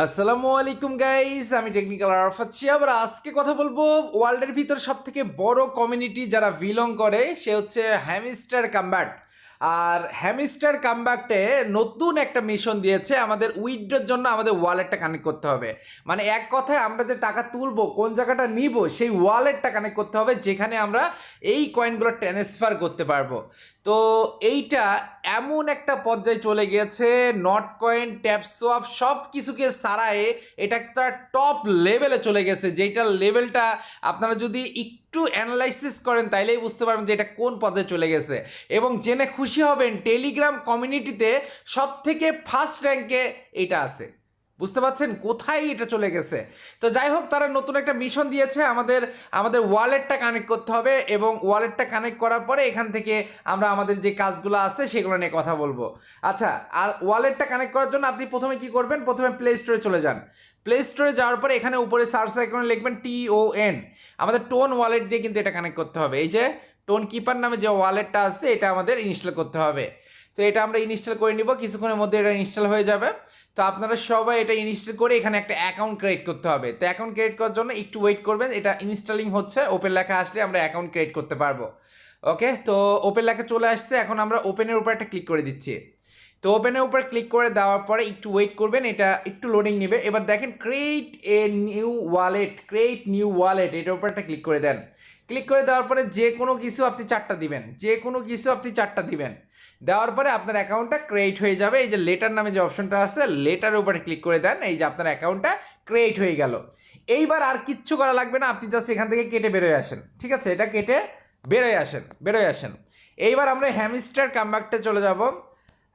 আসসালামু আলাইকুম গাইস, আমি টেকনিক্যাল আরাফাত আবার আজকে কথা বলবো ওয়ার্ল্ডের ভিতর সব থেকে বড় কমিউনিটি যারা বিলং করে সে হচ্ছে হ্যামস্টার কামব্যাক। আর হ্যামস্টার কামব্যাকটে নতুন একটা মিশন দিয়েছে আমাদের উইথড্রর জন্য আমাদের ওয়ালেটটা কানেক্ট করতে হবে। মানে এক কথায় আমরা যে টাকা তুলবো কোন জায়গাটা নিব সেই ওয়ালেটটা কানেক্ট করতে হবে যেখানে আমরা এই কয়েনগুলো ট্রান্সফার করতে পারবো। তো এইটা এমন একটা পর্যায়ে চলে গিয়েছে, নট কয়েন ট্যাপ সোয়াপ সব কিছুকে সারায়ে এটা একটা টপ লেভেলে চলে গেছে, যেটা লেভেলটা আপনারা যদি একটু অ্যানালাইসিস করেন তাইলেই বুঝতে পারবেন যে এটা কোন পর্যায়ে চলে গেছে। এবং জেনে খুশি হবেন টেলিগ্রাম কমিউনিটিতে সব থেকে ফার্স্ট র্যাঙ্কে এটা আছে। বুঝতে পারছেন কোথায় এটা চলে গেছে। তো যাই হোক, তারা নতুন একটা মিশন দিয়েছে, আমাদের আমাদের ওয়ালেটটা কানেক্ট করতে হবে এবং ওয়ালেটটা কানেক্ট করার পরে এখান থেকে আমরা আমাদের যে কাজগুলো আছে সেগুলো নিয়ে কথা বলবো। আচ্ছা, আর ওয়ালেটটা কানেক্ট করার জন্য আপনি প্রথমে কি করবেন, প্রথমে প্লে স্টোরে চলে যান। প্লে স্টোরে যাওয়ার পরে এখানে উপরে সার্চ আইকনে লিখবেন TON। আমাদের টোন ওয়ালেট দিয়ে কিন্তু এটা কানেক্ট করতে হবে। এই যে টোন কিপার নামে যে ওয়ালেটটা আছে এটা আমাদের ইনস্টল করতে হবে। তো এটা আমরা ইনস্টল করে নিব, কিছুক্ষণের মধ্যে এটা ইনস্টল হয়ে যাবে। তো আপনারা সবাই এটা ইনস্টল করে এখানে একটা অ্যাকাউন্ট ক্রিয়েট করতে হবে। তো অ্যাকাউন্ট ক্রিয়েট করার জন্য একটু ওয়েট করবেন, এটা ইনস্টলিং হচ্ছে, ওপেন লেখা আসলে আমরা অ্যাকাউন্ট ক্রিয়েট করতে পারবো। ওকে, তো ওপেন লেখা চলে আসছে, এখন আমরা ওপেনের উপর একটা ক্লিক করে দিচ্ছি। তো ওপেনের উপর ক্লিক করে দেওয়ার পরে একটু ওয়েট করবেন, এটা একটু লোডিং নেবে। এবার দেখেন create a new wallet, create new wallet, এটার উপর একটা ক্লিক করে দেন। ক্লিক করে দেওয়ার পরে যে কোনো কিছু আপনি চারটা দিবেন, যে কোনো কিছু আপনি চারটা দিবেন। দেওয়ার পরে আপনার অ্যাকাউন্টটা ক্রিয়েট হয়ে যাবে। এই যে লেটার নামে যে অপশনটা আছে লেটারের উপরে ক্লিক করে দেন, এই যে আপনার অ্যাকাউন্টটা ক্রিয়েট হয়ে গেল। এইবার আর কিচ্ছু করা লাগবে না, আপনি জাস্ট এখান থেকে কেটে বেরোয় আসেন। ঠিক আছে, এটা কেটে বেরোয় আসেন, বেরোয় আসেন। এইবার আমরা হ্যামস্টার কামব্যাকটা চলে যাব।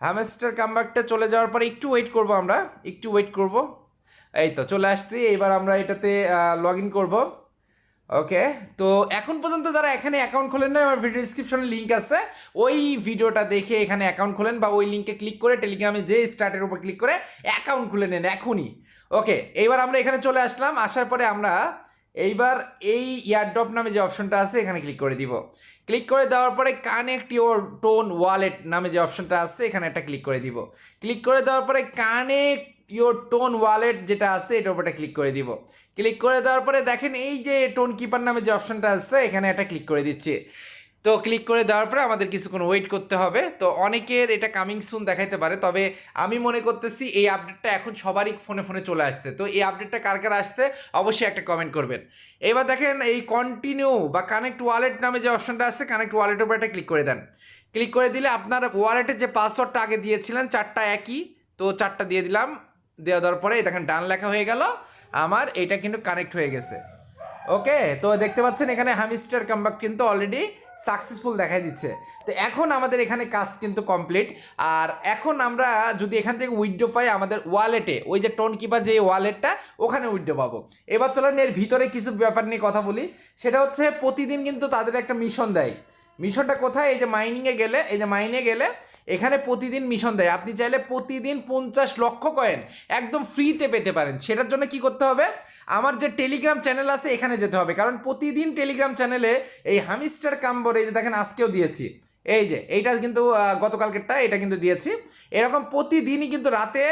হ্যামস্টার কামব্যাকটা চলে যাওয়ার পরে একটু ওয়েট করব, আমরা একটু ওয়েট করব। এই তো চলে আসছি, এইবার আমরা এটাতে লগ ইন করবো। ওকে, তো এখন পর্যন্ত যারা এখানে অ্যাকাউন্ট খোলেন না, আমার ভিডিও ডিসক্রিপশনে লিঙ্ক আছে, ওই ভিডিওটা দেখে এখানে অ্যাকাউন্ট খোলেন বা ওই লিঙ্কে ক্লিক করে টেলিগ্রামে যে স্টার্টের উপর ক্লিক করে অ্যাকাউন্ট খুলে নেন এখনই। ওকে, এইবার আমরা এখানে চলে আসলাম, আসার পরে আমরা এইবার এই ইয়ারড্রপ নামে যে অপশনটা আছে এখানে ক্লিক করে দিব। ক্লিক করে দেওয়ার পরে কানেক্ট ইওর টোন ওয়ালেট নামে যে অপশনটা আছে এখানে একটা ক্লিক করে দিব। ক্লিক করে দেওয়ার পরে কানেক্ট ইওর টোন ওয়ালেট যেটা আছে এটার উপরে ক্লিক করে দিব। ক্লিক করে দেওয়ার পরে দেখেন এই যে টোন কিপার নামে যে অপশনটা আছে এখানে একটা ক্লিক করে দিচ্ছি। তো ক্লিক করে দেওয়ার পরে আমাদের কিছুক্ষণ ওয়েট করতে হবে। তো অনেকের এটা কামিং সুন দেখাইতে পারে, তবে আমি মনে করতেছি এই আপডেটটা এখন সবারই ফোনে ফোনে চলে আসছে। তো এই আপডেটটা কার কার আসছে অবশ্যই একটা কমেন্ট করবেন। এবার দেখেন এই কন্টিনিউ বা কানেক্ট ওয়ালেট নামে যে অপশনটা আছে কানেক্ট ওয়ালেটের উপর একটা ক্লিক করে দেন। ক্লিক করে দিলে আপনার ওয়ালেটের যে পাসওয়ার্ডটা আগে দিয়েছিলেন চারটা একই, তো চারটা দিয়ে দিলাম। দেওয়ার পরে দেখেন ডান লেখা হয়ে গেল, আমার এটা কিন্তু কানেক্ট হয়ে গেছে। ওকে, তো দেখতে পাচ্ছেন এখানে হ্যামস্টার কামব্যাক কিন্তু অলরেডি সাকসেসফুল দেখাই দিচ্ছে। তো এখন আমাদের এখানে কাজ কিন্তু কমপ্লিট। আর এখন আমরা যদি এখান থেকে উইথড্র পাই আমাদের ওয়ালেটে, ওই যে টোন কিপার যে ওয়ালেটটা ওখানে উইথড্র পাবো। এবার চলেন এর ভিতরে কিছু ব্যাপার নিয়ে কথা বলি। সেটা হচ্ছে প্রতিদিন কিন্তু তাদের একটা মিশন দেয়। মিশনটা কোথায়, এই যে মাইনিংয়ে গেলে, এই যে মাইনে গেলে এখানে প্রতিদিন মিশন দেয়। আপনি চাইলে প্রতিদিন 50 লক্ষ কয়েন একদম ফ্রিতে পেতে পারেন। সেটার জন্য কি করতে হবে, আমার যে টেলিগ্রাম চ্যানেল আছে এখানে যেতে হবে, কারণ প্রতিদিন টেলিগ্রাম চ্যানেলে এই হ্যামস্টার কাম্বর, এই যে দেখেন আজকেও দিয়েছি, এই যে এইটা কিন্তু গতকালকেরটা এটা কিন্তু দিয়েছি। এরকম প্রতিদিনই কিন্তু রাতে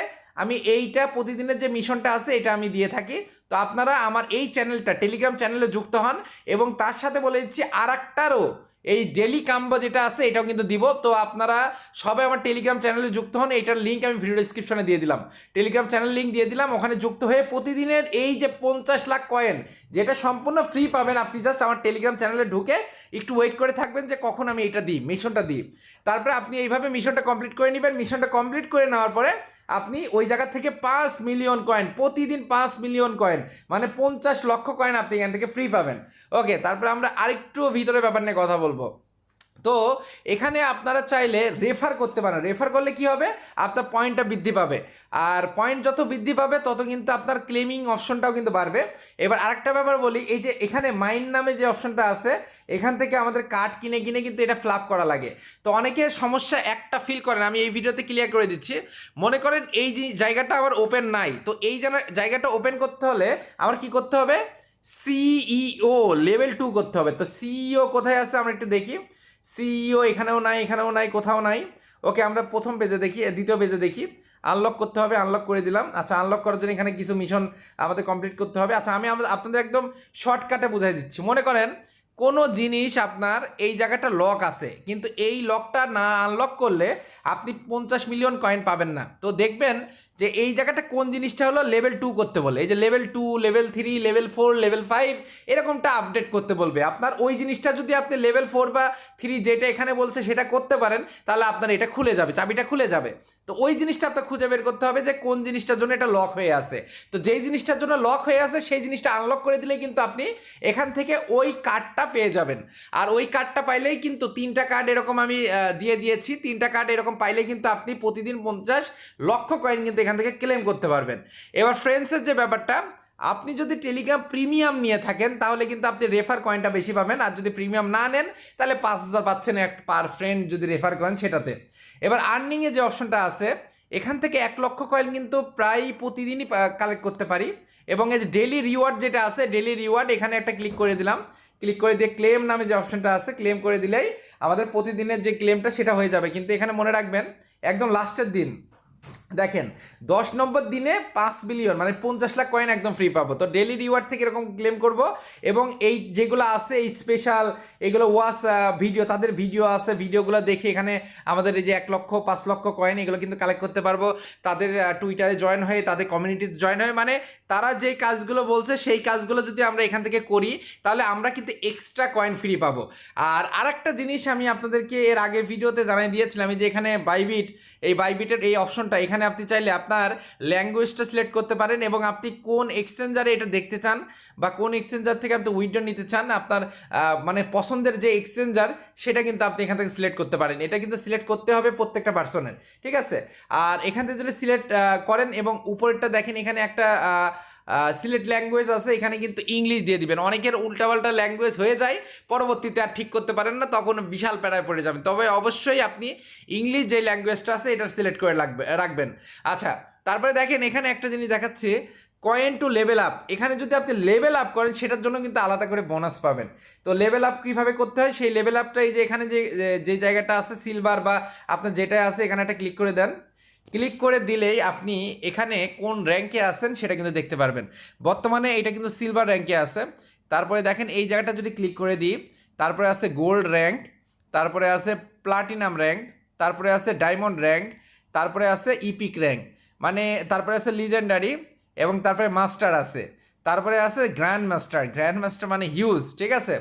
আমি এইটা প্রতিদিনের যে মিশনটা আছে এটা আমি দিয়ে থাকি। তো আপনারা আমার এই চ্যানেলটা টেলিগ্রাম চ্যানেলে যুক্ত হন এবং তার সাথে বলে দিচ্ছি আর একটারও এই ডেলি কাম্বো যেটা আছে এটাও কিন্তু দিব। তো আপনারা সবাই আমার টেলিগ্রাম চ্যানেলে যুক্ত হন, এইটার লিঙ্ক আমি ভিডিও ডিসক্রিপশনে দিয়ে দিলাম। টেলিগ্রাম চ্যানেল লিঙ্ক দিয়ে দিলাম, ওখানে যুক্ত হয়ে প্রতিদিনের এই যে 50 লাখ কয়েন যেটা সম্পূর্ণ ফ্রি পাবেন। আপনি জাস্ট আমার টেলিগ্রাম চ্যানেলে ঢুকে একটু ওয়েট করে থাকবেন যে কখন আমি এটা দিই, মিশনটা দিই। তারপরে আপনি এইভাবে মিশনটা কমপ্লিট করে নেবেন। মিশনটা কমপ্লিট করে নেওয়ার পরে আপনি ওই জায়গা থেকে 5 মিলিয়ন কয়েন, প্রতিদিন 5 মিলিয়ন কয়েন মানে 50 লক্ষ কয়েন আপনি এখান থেকে ফ্রি পাবেন। ওকে, তারপরে আমরা আরেকটু ভিতরে ব্যাপার নিয়ে কথা বলবো। তো এখানে আপনারা চাইলে রেফার করতে পারেন। রেফার করলে কি হবে, আপনার পয়েন্টটা বৃদ্ধি পাবে। আর পয়েন্ট যত বৃদ্ধি পাবে তত কিন্তু আপনার ক্লেমিং অপশনটাও কিন্তু বাড়বে। এবার আরেকটা ব্যাপার বলি, এই যে এখানে মাইন নামে যে অপশনটা আছে এখান থেকে আমাদের কার্ড কিনে কিনে কিন্তু এটা ফ্লাপ করা লাগে। তো অনেকের সমস্যা একটা ফিল করেন, আমি এই ভিডিওতে ক্লিয়ার করে দিচ্ছি। মনে করেন এই যে জায়গাটা আমার ওপেন নাই, তো এই জায়গাটা ওপেন করতে হলে আমার কি করতে হবে, সিইও লেভেল 2 করতে হবে। তো সিইও কোথায় আছে আমরা একটু দেখি। সিইও এখানেও নাই, এখানেও নাই, কোথাও নাই। ওকে, আমরা প্রথম পেজে দেখি, দ্বিতীয় পেজে দেখি। আনলক করতে হবে, আনলক করে দিলাম। আচ্ছা, আনলক করার জন্য এখানে কিছু মিশন আমাদের কমপ্লিট করতে হবে। আচ্ছা, আমি আপনাদের একদম শর্টকাটে বুঝাই দিচ্ছি। মনে করেন কোনো জিনিস আপনার এই জায়গাটা লক আছে, কিন্তু এই লকটা না আনলক করলে আপনি 50 মিলিয়ন কয়েন পাবেন না। তো দেখবেন যে এই জায়গাটা কোন জিনিসটা হলো লেভেল 2 করতে বলে, এই যে লেভেল 2, লেভেল 3, লেভেল 4, লেভেল 5 এরকমটা আপডেট করতে বলবে। আপনার ওই জিনিসটা যদি আপনি লেভেল 4 বা 3 যেটা এখানে বলছে সেটা করতে পারেন, তাহলে আপনার এটা খুলে যাবে, চাবিটা খুলে যাবে। তো ওই জিনিসটা আপনার খুঁজে বের করতে হবে যে কোন জিনিসটার জন্য এটা লক হয়ে আছে। তো যেই জিনিসটার জন্য লক হয়ে আছে সেই জিনিসটা আনলক করে দিলেই কিন্তু আপনি এখান থেকে ওই কার্ডটা পেয়ে যাবেন। আর ওই কার্ডটা পাইলেই কিন্তু 3টা কার্ড এরকম আমি দিয়ে দিয়েছি, 3টা কার্ড এরকম পাইলেই কিন্তু আপনি প্রতিদিন 50 লক্ষ কয়েন কিন্তু এখান থেকে ক্লেম করতে পারবেন। এবার ফ্রেন্ডসের যে ব্যাপারটা, আপনি যদি টেলিগ্রাম প্রিমিয়াম নিয়ে থাকেন তাহলে কিন্তু আপনি রেফার কয়েনটা বেশি পাবেন, আর যদি প্রিমিয়াম না নেন তাহলে 5000 পাচ্ছেন এক পার ফ্রেন্ড যদি রেফার করেন সেটাতে। এবার আর্নিংয়ে যে অপশনটা আছে, এখান থেকে 1 লক্ষ কয়েন কিন্তু প্রায় প্রতিদিনই কালেক্ট করতে পারি। এবং এই যে ডেলি রিওয়ার্ড যেটা আছে, ডেলি রিওয়ার্ড এখানে একটা ক্লিক করে দিলাম। ক্লিক করে দিয়ে ক্লেম নামে যে অপশনটা আছে, ক্লেম করে দিলেই আমাদের প্রতিদিনের যে ক্লেমটা সেটা হয়ে যাবে। কিন্তু এখানে মনে রাখবেন একদম লাস্টের দিন দেখেন 10 নম্বর দিনে 5 বিলিয়ন মানে 50 লাখ কয়েন একদম ফ্রি পাবো। তো ডেলি রিওয়ার্ড থেকে এরকম ক্লেম করব। এবং এই যেগুলো আছে এই স্পেশাল এগুলো ওয়াচ ভিডিও, তাদের ভিডিও আছে, ভিডিওগুলো দেখে এখানে আমাদের এই যে 1 লক্ষ 5 লক্ষ কয়েন এগুলো কিন্তু কালেক্ট করতে পারবো। তাদের টুইটারে জয়েন হয়ে, তাদের কমিউনিটিতে জয়েন হয়ে, মানে তারা যেই কাজগুলো বলছে সেই কাজগুলো যদি আমরা এখান থেকে করি তাহলে আমরা কিন্তু এক্সট্রা কয়েন ফ্রি পাবো। আর আরেকটা জিনিস আমি আপনাদেরকে এর আগের ভিডিওতে জানিয়ে দিয়েছিলাম, যে এখানে বাইবিট, এই বাইবিটের এই অপশনটা, এখানে আপনি চাইলে আপনার ল্যাঙ্গুয়েজটা সিলেক্ট করতে পারেন এবং আপনি কোন এক্সচেঞ্জারে এটা দেখতে চান বা কোন এক্সচেঞ্জার থেকে আপনি উইথড্র নিতে চান, আপনার মানে পছন্দের যে এক্সচেঞ্জার সেটা কিন্তু আপনি এখান থেকে সিলেক্ট করতে পারেন। এটা কিন্তু সিলেক্ট করতে হবে প্রত্যেকটা পার্সনের, ঠিক আছে? আর এখান থেকে যদি সিলেক্ট করেন এবং উপরেরটা দেখেন এখানে একটা সিলেক্ট ল্যাঙ্গুয়েজ আছে, এখানে কিন্তু ইংলিশ দিয়ে দিবেন। অনেকের উল্টাপাল্টা ল্যাঙ্গুয়েজ হয়ে যায়, পরবর্তীতে আর ঠিক করতে পারেন না, তখন বিশাল প্যারায় পড়ে যাবেন। তবে অবশ্যই আপনি ইংলিশ যে ল্যাঙ্গুয়েজটা আছে এটা সিলেক্ট করে রাখবেন। আচ্ছা, তারপরে দেখেন এখানে একটা জিনিস দেখাচ্ছে, কয়েন টু লেভেল আপ। এখানে যদি আপনি লেভেল আপ করেন সেটার জন্য কিন্তু আলাদা করে বোনাস পাবেন। তো লেভেল আপ কীভাবে করতে হয়, সেই লেভেল আপটা এই যে এখানে যে জায়গাটা আছে সিলভার বা আপনার যেটা আছে এখানে একটা ক্লিক করে দেন। ক্লিক করে দিলেই আপনি এখানে কোন র্যাঙ্কে আছেন সেটা কিন্তু দেখতে পারবেন। বর্তমানে এটা কিন্তু সিলভার র্যাঙ্কে আছে। তারপরে দেখেন এই জায়গাটা যদি ক্লিক করে দিই, তারপরে আছে গোল্ড র্যাঙ্ক, তারপরে আছে প্লাটিনাম র্যাঙ্ক, তারপরে আছে ডায়মন্ড র্যাঙ্ক, তারপরে আছে ইপিক র্যাঙ্ক, মানে তারপরে আছে লিজেন্ডারি, এবং তারপরে মাস্টার আছে, তারপরে আছে গ্র্যান্ড মাস্টার। গ্র্যান্ড মাস্টার মানে হিউজ, ঠিক আছে?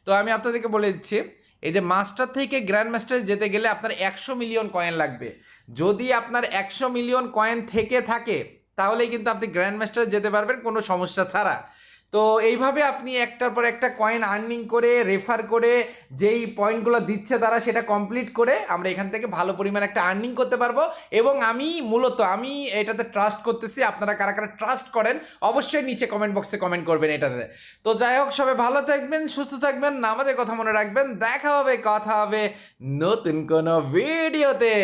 তো আমি আপনাদেরকে বলে দিচ্ছি, এই যে মাস্টার থেকে গ্র্যান্ড মাস্টারে যেতে গেলে আপনার 100 মিলিয়ন কয়েন লাগবে। যদি আপনার 100 মিলিয়ন কয়েন থেকে থাকে তাহলেই কিন্তু আপনি গ্র্যান্ড মাস্টারে যেতে পারবেন কোনো সমস্যা ছাড়া। তো এইভাবে আপনি একটার পর একটা কয়েন আর্নিং করে, রেফার করে, যেই পয়েন্টগুলো দিচ্ছে তারা সেটা কমপ্লিট করে আমরা এখান থেকে ভালো পরিমাণ একটা আর্নিং করতে পারবো। এবং আমি এটাতে ট্রাস্ট করতেছি। আপনারা কারা কারা ট্রাস্ট করেন অবশ্যই নিচে কমেন্ট বক্সে কমেন্ট করবেন এটাতে। তো যাই হোক, সবাই ভালো থাকবেন, সুস্থ থাকবেন, নামাজের কথা মনে রাখবেন। দেখা হবে, কথা হবে নতুন কোনো ভিডিওতে।